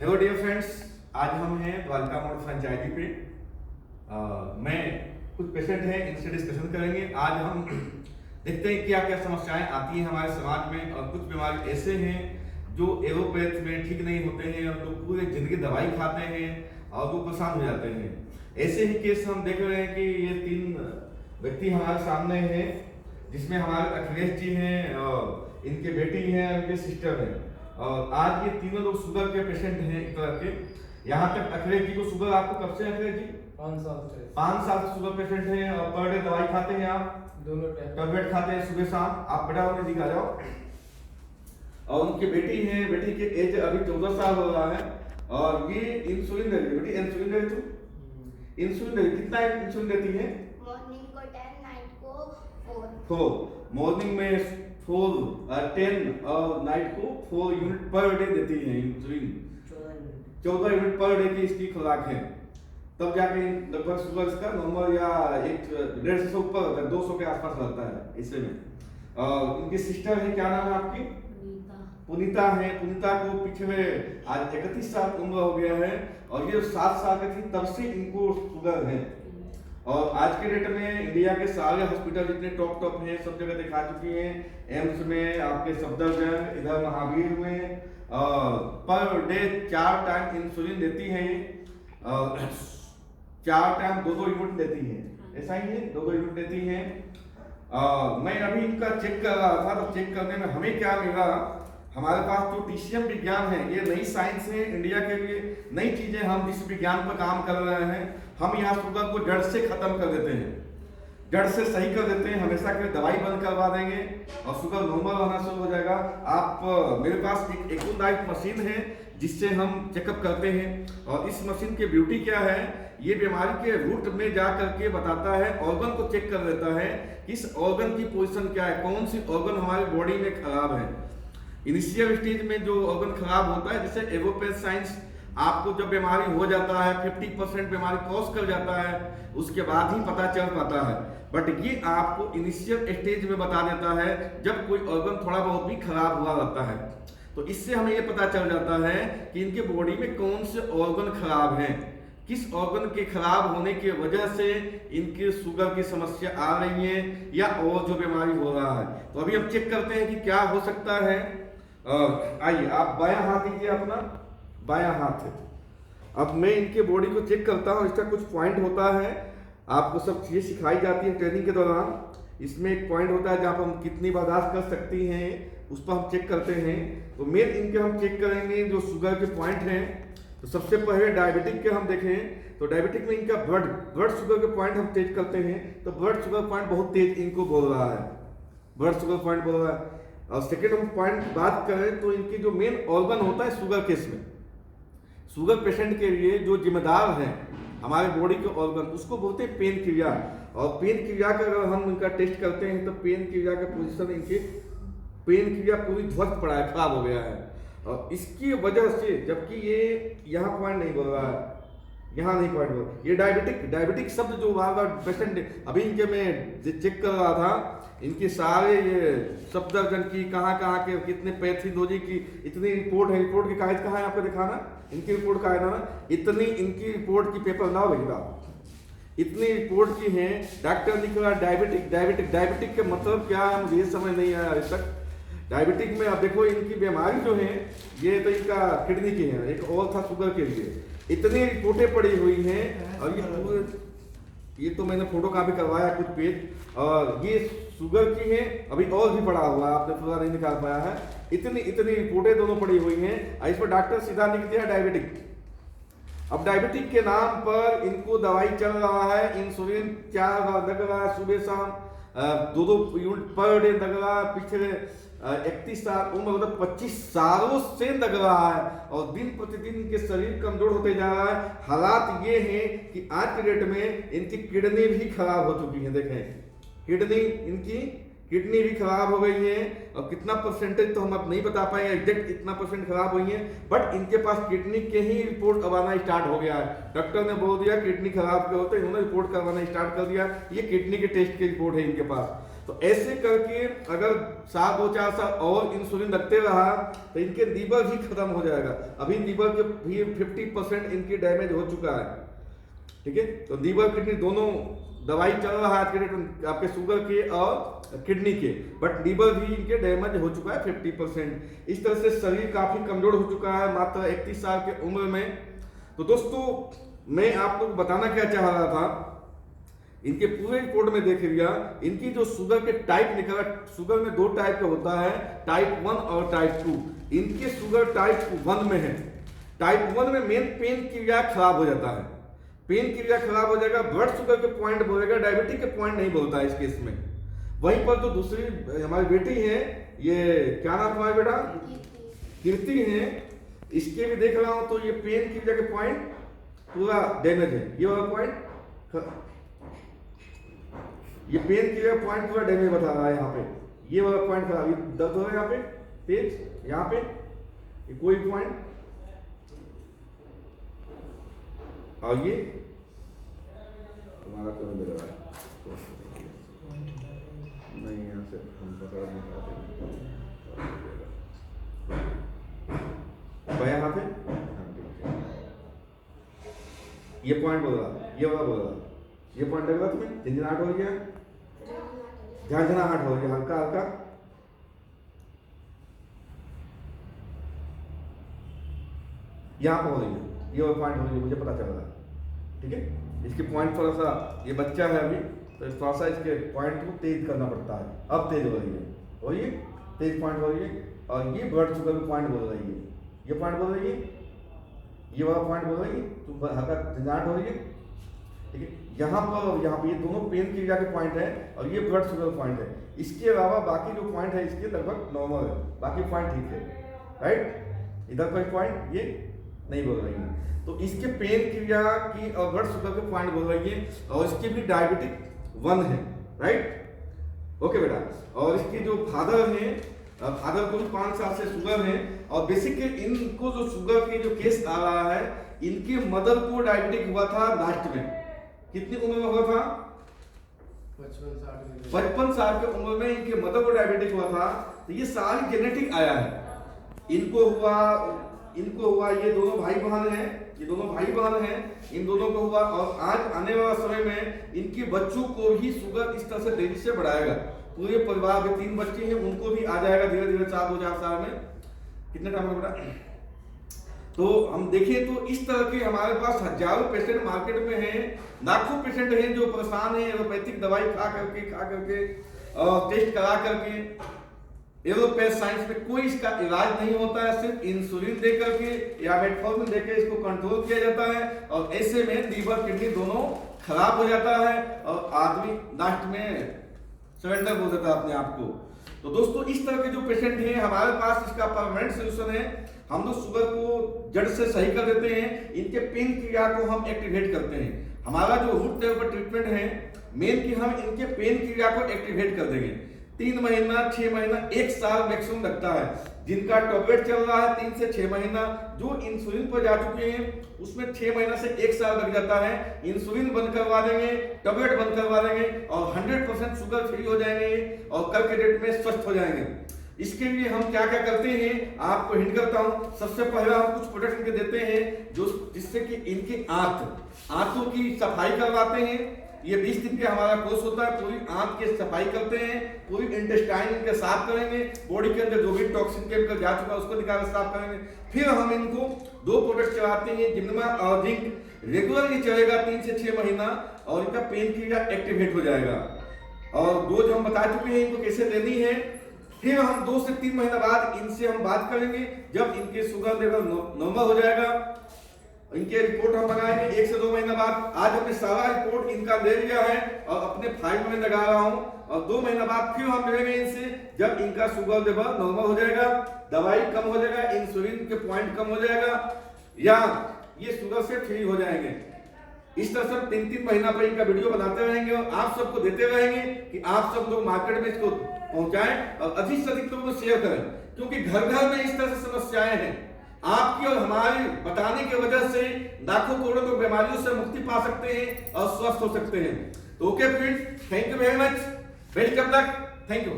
Hello dear friends, आज हम हैं द्वारका मोड़ फ्रेंचाइजी पे। मैं कुछ पेशेंट हैं, इनसे डिस्कशन करेंगे। आज हम देखते हैं क्या क्या समस्याएं आती हैं हमारे समाज में, और कुछ बीमारी ऐसे हैं जो एलोपैथ में ठीक नहीं होते हैं और जो पूरे जिंदगी दवाई खाते हैं और वो परेशान हो जाते हैं। ऐसे ही केस हम देख रहे हैं कि ये 3 व्यक्ति हमारे सामने हैं, जिसमें हमारे अखिलेश जी हैं, और इनके बेटी हैं, उनके सिस्टर हैं। और आज ये तीनों लोग शुगर के पेशेंट हैं एक तरह के। यहाँ तक अखिलेश जी को शुगर, आपको कब से अखिलेश जी? 5 साल से। 5 साल से शुगर पेशेंट हैं, और पर डे दवाई खाते हैं आप? दोनों टाइम टैबलेट खाते हैं सुबह शाम। आप बड़ा होने दिखा जाओ। और उनकी बेटी है, बेटी के एज अभी 14 साल हो रहा है, और ये इंसुलिन दे रही है। बेटी इंसुलिन दे रही तू? इंसुलिन दे रही, कितना इंसुलिन देती है? मॉर्निंग को 10, नाइट को 4। 4 मॉर्निंग में 4 10 और नाइट को 4 यूनिट पर डे देती है इंसुलिन। 14 यूनिट पर डे की इसकी खुराक है। तब जाके लगभग शुगर इसका नॉर्मल या 150 से ऊपर होता है, 200 के आसपास रहता है इसे में। और इनकी सिस्टर है, क्या नाम है आपकी? पुनीता है। पुनीता को पिछले आज 31 साल उम्र हो गया है, और ये 7 साल की थी तब से इनको शुगर है। और आज के डेट में इंडिया के सारे हॉस्पिटल जितने टॉप हैं सब जगह दिखा चुकी हैं। एम्स में, आपके सफदरजंग, इधर महावीर में पर डे 4 टाइम इंसुलिन देती हैं। 4 टाइम 2-2 यूनिट देती हैं, ऐसा ही है, 2-2 यूनिट देती हैं। मैं अभी इनका चेक कर रहा था, तो चेक करने में हमें क्या मिला, हमारे पास जो टीसीएम विज्ञान है, ये नई साइंस है इंडिया के लिए, नई चीजें। हम जिस विज्ञान पर काम कर रहे हैं, हम यहाँ शुगर को जड़ से खत्म कर देते हैं, जड़ से सही कर देते हैं। हमेशा के लिए दवाई बंद करवा देंगे और शुगर नॉर्मल होना शुरू हो जाएगा। आप मेरे पास एक एक्यूलाइट मशीन है जिससे हम चेकअप करते हैं, और इस मशीन की ब्यूटी क्या है, ये बीमारी के रूट में जा करके बताता है, ऑर्गन को चेक कर देता है कि इस ऑर्गन की पोजीशन क्या है, कौन सी ऑर्गन हमारी बॉडी में खराब है। इनिशियल स्टेज में जो ऑर्गन खराब होता है, जैसे एवोपैथ साइंस, आपको जब बीमारी हो जाता है 50% बीमारी क्रॉस कर जाता है, उसके बाद ही पता चल पाता है। बट ये आपको इनिशियल स्टेज में बता देता है जब कोई ऑर्गन थोड़ा बहुत भी खराब हुआ रहता है। तो इससे हमें ये पता चल जाता है कि इनके बॉडी में कौन से ऑर्गन खराब हैं, किस ऑर्गन के खराब होने की वजह से इनके शुगर की समस्या आ रही है या और जो बीमारी हो रहा है। तो अभी हम चेक करते हैं कि क्या हो सकता है। आइए, आप बायां हाथ दीजिए, अपना बायां हाथ है। अब मैं इनके बॉडी को चेक करता हूँ। इसका कुछ पॉइंट होता है, आपको सब चीजें सिखाई जाती है ट्रेनिंग के दौरान। इसमें एक पॉइंट होता है जहाँ पर हम कितनी बर्दाश्त कर सकती हैं, उस पर हम चेक करते हैं। तो मेन इनके हम चेक करेंगे जो शुगर के पॉइंट हैं। तो सबसे पहले डायबिटिक के हम देखें, तो डायबिटिक में इनका ब्लड शुगर के पॉइंट हम चेक करते हैं। तो ब्लड शुगर पॉइंट बहुत तेज इनको बोल रहा है, ब्लड शुगर पॉइंट बोल रहा है। और सेकेंड हम पॉइंट बात करें तो इनकी जो मेन ऑर्गन होता है शुगर केस में, शुगर पेशेंट के लिए जो जिम्मेदार है हमारे बॉडी के ऑर्गन, उसको बोलते हैं पेन क्रिया। और पेन क्रिया का अगर हम इनका टेस्ट करते हैं तो पेन क्रिया का पोजीशन, इनके पेन क्रिया पूरी ध्वस्त पड़ा है, खराब हो गया है। और इसकी वजह से, जबकि ये यहाँ पॉइंट नहीं बोल रहा है, यहाँ नहीं पॉइंट बोल, ये डायबिटिक शब्द जो बार पेशेंट, अभी इनके मैं चेक कर रहा था, इनके सारे ये सफदरजंग की, कहाँ के कितने पैथोलॉजी की इतनी रिपोर्ट है। रिपोर्ट की कागज कहाँ है आपको दिखाना, इनकी रिपोर्ट का है ना, इतनी इनकी रिपोर्ट की पेपर ना भेजना, इतनी रिपोर्ट की है। डॉक्टर लिख रहा डायबिटिक के मतलब क्या है मुझे समझ नहीं आया अभी तक। डायबिटिक में अब देखो इनकी बीमारी जो है, ये तो इनका किडनी की है, एक और था शुगर के लिए। इतनी रिपोर्टें पड़ी हुई हैं, और ये तो मैंने फोटो कॉपी करवाया कुछ पेज, और ये शुगर की है, अभी और भी पड़ा हुआ है, आपने पूरा नहीं निकाल पाया है। इतनी रिपोर्टें दोनों पड़ी हुई हैं। इस पर डॉक्टर सीधा लिख दिया डायबिटिक। अब डायबिटिक के नाम पर इनको दवाई चल रहा है, इंसुलिन 4 बार लग रहा है सुबह शाम, 2-2 यूनिट पर डे लग रहा है। पिछले 31 साल उम्र, मतलब 25 सालों से लग रहा है, और दिन प्रतिदिन इनके शरीर कमजोर होते जा रहा है। हालात ये हैं कि आज के डेट में इनकी किडनी भी खराब हो चुकी है। देखें, इनकी किडनी भी खराब हो गई है, और कितना परसेंटेज तो हम अब नहीं बता पाएंगे एग्जैक्ट इतना परसेंट खराब हुई है, बट इनके पास किडनी के ही रिपोर्ट अब आना स्टार्ट हो गया है। डॉक्टर ने बोल दिया किडनी खराब के होते, इन्होंने रिपोर्ट करवाना स्टार्ट कर दिया, ये किडनी के टेस्ट की रिपोर्ट है इनके पास। तो तो ऐसे करके अगर 2-4 साल और इंसुलिन रखते रहा तो इनके लीवर भी खत्म हो जाएगा। अभी लीवर के भी 50% इनकी डैमेज हो चुका है, ठीक है। तो लीवर किडनी दोनों दवाई चल रहा है आज के डेट में आपके शुगर के और किडनी के, बट लीवर भी इनके डैमेज हो चुका है 50%। इस तरह से शरीर काफी कमजोर हो चुका है मात्र 31 साल के उम्र में। तो दोस्तों मैं आप लोग बताना क्या चाह रहा था, इनके पूरे रिपोर्ट में देख लिया, इनकी जो शुगर के टाइप निकला, शुगर में 2 टाइप का होता है, टाइप 1 और टाइप 2। इनके शुगर टाइप 1 में है। टाइप 1 में मेन पेन क्रिया खराब हो जाता है, पेन क्रिया खराब हो जाएगा, ब्लड शुगर के पॉइंट बोलेगा, डायबिटिक के पॉइंट नहीं बोलता है इस केस में। वहीं पर जो दूसरी हमारी बेटी है, ये क्या नाम तुम्हारा बेटा, कीर्ति है, इसके भी देख रहा हूं तो ये पेन क्रिया के पॉइंट पूरा डैमेज है। ये वाला पॉइंट, ये पेन क्रिया पॉइंट पूरा डैमेज बता रहा है यहाँ पे, ये वाला पॉइंट खराब, ये दर्द हो रहा है यहाँ पे तेज, यहाँ पे ये कोई पॉइंट, और ये हमारा कौन लग रहा है नहीं, यहाँ से हम पकड़ नहीं पाते, बाया हाथ है, ये पॉइंट बोल रहा, ये वाला बोल रहा, ये पॉइंट लग रहा तुम्हें, झंझनाहट हो गया, झंझनाहट हो गया हल्का हल्का, यहाँ पर हो रही है, ये वाला पॉइंट हो रही है, मुझे पता चल रहा है, ठीक है। इसके पॉइंट थोड़ा सा, ये बच्चा है अभी तो थोड़ा सा इसके पॉइंट को तेज करना पड़ता है, अब तेज हो रही है, और ये तेज पॉइंट हो रही है, और ये ब्लड शुगर की पॉइंट बोल रही है, ये पॉइंट बोल रही है, ये वाला पॉइंट बोल रही है, तो हल्का झंझनाहट हो रही है, ठीक है। यहाँ पर ये दोनों पेन क्रिया के पॉइंट है और ये ब्लड शुगर पॉइंट है। इसके अलावा बाकी जो पॉइंट है इसके लगभग नॉर्मल है, बाकी पॉइंट ठीक है, राइट। इधर कोई पॉइंट ये नहीं बोल रही है, तो इसके पेन क्रिया की और ब्लड शुगर के पॉइंट बोल रही है, और इसके भी डायबिटिक 1 है, राइट, ओके बेटा। और इसके जो फादर हैं, फादर को भी 5 साल से शुगर है, और बेसिकली इनको जो शुगर के जो केस आ रहा है, इनके मदर को डायबिटिक हुआ था लास्ट में, कितनी उम्र में हुआ था, 55 साल के उम्र में इनके मदर को डायबिटिक हुआ था। तो ये सारी जेनेटिक आया है, इनको हुआ, ये दोनों भाई बहन हैं, ये दोनों भाई बहन हैं, इन दोनों को हुआ, और आज आने वाला समय में इनके बच्चों को भी शुगर इस तरह से तेजी से बढ़ाएगा। पूरे परिवार में 3 बच्चे हैं, उनको भी आ जाएगा धीरे धीरे 4-4 साल में, कितने टाइम में बेटा। तो हम देखें तो इस तरह के हमारे पास हजारों पेशेंट मार्केट में हैं, लाखों पेशेंट हैं जो परेशान हैं एलोपैथिक दवाई खा करके टेस्ट करा करके। एलोपैथ साइंस में कोई इसका इलाज नहीं होता है, सिर्फ इंसुलिन दे करके या मेटफॉर्मिन देकर इसको कंट्रोल किया जाता है, और ऐसे में लीवर किडनी दोनों खराब हो जाता है और आदमी लास्ट में सरेंडर हो जाता है अपने आप को। तो दोस्तों इस तरह के जो पेशेंट हैं हमारे पास इसका परमानेंट सोल्यूशन है, हम लोग शुगर को जड़ से सही कर देते हैं, इनके पेन क्रिया को हम एक्टिवेट करते हैं। हमारा जो रूट लेवल पर ट्रीटमेंट है मेन कि हम इनके पेन क्रिया को एक्टिवेट कर देंगे। 3 महीना, 6 महीना, 1 साल मैक्सिमम लगता है। जिनका टैबलेट चल रहा है 3 से 6 महीना, जो इंसुलिन पर जा चुके हैं उसमें 6 महीना से 1 साल लग जाता है। इंसुलिन बंद करवा देंगे, टैबलेट बंद करवा देंगे और 100% शुगर फ्री हो जाएंगे और कल के डेट में स्वस्थ हो जाएंगे। इसके लिए हम क्या क्या करते हैं आपको हिंट करता हूं। सबसे पहले हम कुछ प्रोडक्ट इनके देते हैं जो जिससे कि इनकी आंतों की सफाई करवाते हैं। ये 20 दिन के हमारा कोर्स होता है, पूरी आंत की सफाई करते हैं, पूरी इंटेस्टाइन इनके साफ करेंगे, बॉडी के अंदर जो भी टॉक्सिन केमिकल जा चुका है उसको निकाल साफ करेंगे। फिर हम इनको 2 प्रोडक्ट चलाते हैं, जिनमें और जिंक रेगुलर ये चलेगा 3 से 6 महीना और इनका पेन क्रिया एक्टिवेट हो जाएगा। और 2 जो हम बता चुके हैं इनको कैसे लेनी है। फिर हम 2 से 3 महीना बाद इनसे हम बात करेंगे, जब इनके शुगर लेवल नॉर्मल हो जाएगा इनके रिपोर्ट हम बनाएंगे 1 से 2 महीना बाद। आज हमने सारा रिपोर्ट इनका ले लिया है और अपने फाइल में लगा रहा हूं, और 2 महीना बाद फिर हम मिलेंगे इनसे जब इनका शुगर लेवल नॉर्मल हो जाएगा, दवाई कम हो जाएगा, इंसुलिन के पॉइंट कम हो जाएगा या ये शुगर से फ्री हो जाएंगे। इस तरह से 3-3 महीना पर इनका वीडियो बनाते रहेंगे और आप सबको देते रहेंगे कि आप सब लोग मार्केट में इसको पहुंचाएं और अधिक से अधिक लोगों को शेयर करें, क्योंकि घर घर में इस तरह से समस्याएं हैं। आपकी और हमारे बताने की वजह से लाखों करोड़ों लोग बीमारियों से मुक्ति पा सकते हैं और स्वस्थ हो सकते हैं। तो okay friends, thank you very much, best of luck. Thank you.